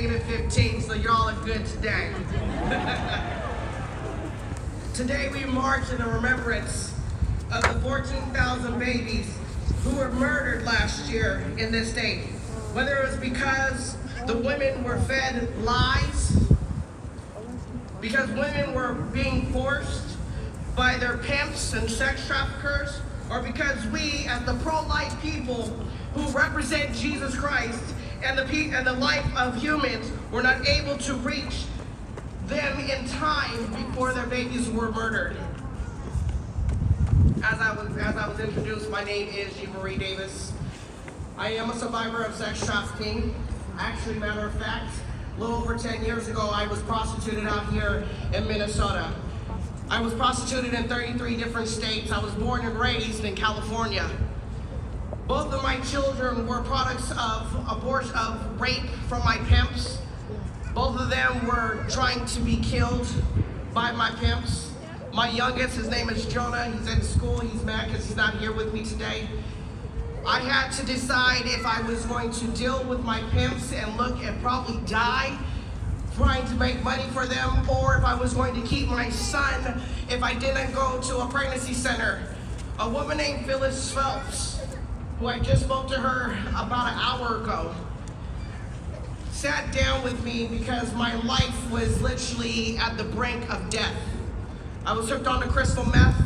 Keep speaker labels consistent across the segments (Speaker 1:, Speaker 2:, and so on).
Speaker 1: -15, so y'all are good today. Today we march in the remembrance of the 14,000 babies who were murdered last year in this state. Whether it was because the women were fed lies, because women were being forced by their pimps and sex traffickers, or because we, as the pro-life people who represent Jesus Christ and the life of humans, were not able to reach them in time before their babies were murdered. As I was introduced, my name is Jean Marie Davis. I am a survivor of sex trafficking. Actually, matter of fact, a little over 10 years ago, I was prostituted out here in Minnesota. I was prostituted in 33 different states. I was born and raised in California. Both of my children were products of rape from my pimps. Both of them were trying to be killed by my pimps. My youngest, his name is Jonah. He's in school. He's mad because he's not here with me today. I had to decide if I was going to deal with my pimps and look and probably die trying to make money for them, or if I was going to keep my son if I didn't go to a pregnancy center. A woman named Phyllis Phelps, who I just spoke to her about an hour ago, sat down with me because my life was literally at the brink of death. I was hooked on the crystal meth.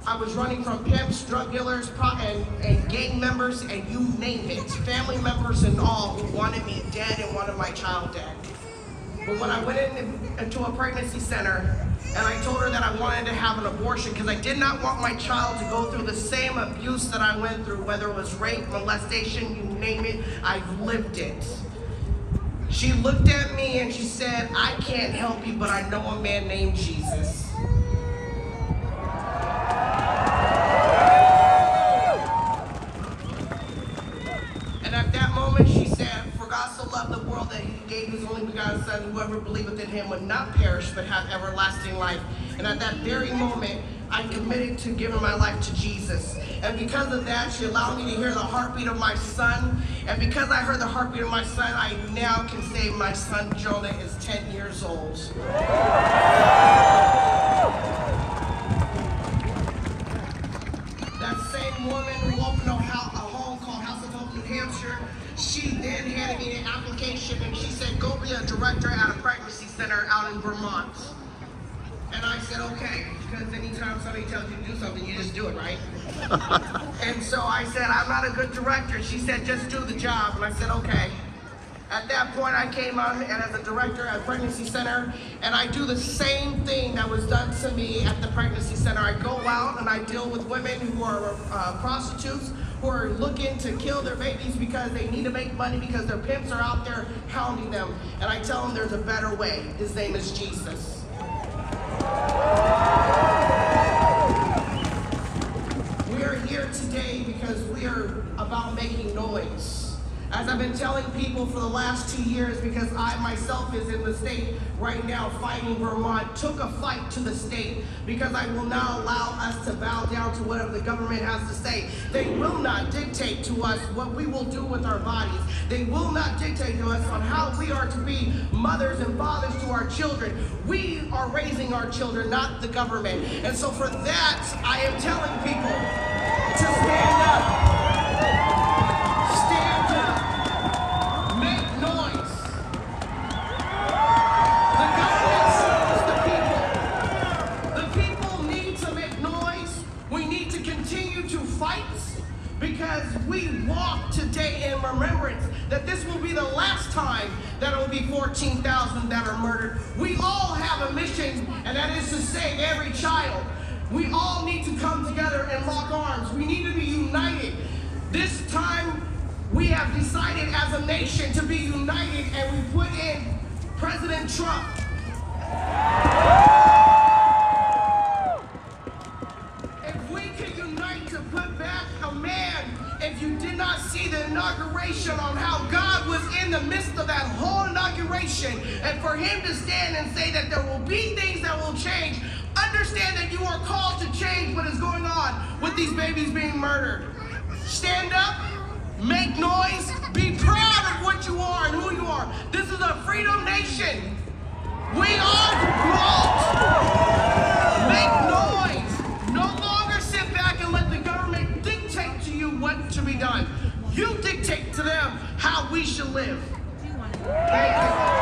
Speaker 1: I was running from pimps, drug dealers, and gang members, and you name it. Family members and all who wanted me dead and wanted my child dead. But when I went into a pregnancy center and I told her that I wanted to have an abortion because I did not want my child to go through the same abuse that I went through, whether it was rape, molestation, you name it, I've lived it. She looked at me and she said, "I can't help you, but I know a man named Jesus." And at that moment she said, "For God so loved the world that he gave his only begotten son, whoever believeth in him would not perish but have everlasting life." And at that very moment, I committed to giving my life to Jesus. And because of that, she allowed me to hear the heartbeat of my son. And because I heard the heartbeat of my son, I now can say my son Jonah is 10 years old. That same woman who opened a home called House of Hope, New Hampshire, she then handed me an application and she said, "Go be a director at a pregnancy center out in Vermont." And I said, okay, because anytime somebody tells you to do something, you just do it, right? And so I said, "I'm not a good director." She said, "Just do the job." And I said, okay. At that point, I came on and as a director at a pregnancy center, and I do the same thing that was done to me at the pregnancy center. I go out and I deal with women who are prostitutes, who are looking to kill their babies because they need to make money because their pimps are out there hounding them. And I tell them there's a better way. His name is Jesus. We are here today because we are about making noise. As I've been telling people for the last 2 years, because I myself is in the state right now fighting Vermont, took a fight to the state because I will not allow us to bow down to whatever the government has to say. They will not dictate to us what we will do with our bodies. They will not dictate to us on how we are to be mothers and fathers to our children. We are raising our children, not the government. And so for that, I am telling people to stand up. Because we walk today in remembrance that this will be the last time that it will be 14,000 that are murdered. We all have a mission, and that is to save every child. We all need to come together and lock arms. We need to be united. This time, we have decided as a nation to be united, and we put in President Trump. If we could unite to put back a man, if you did not see the inauguration on how God was in the midst of that whole inauguration, and for him to stand and say that there will be things that will change, understand that you are called to change what is going on with these babies being murdered. Stand up, Make noise. Be proud of what you are and who you are. This is a freedom nation. We are vote. Make noise. No longer sit back and let the government dictate to you what to be done. You dictate to them how we should live. Thank you.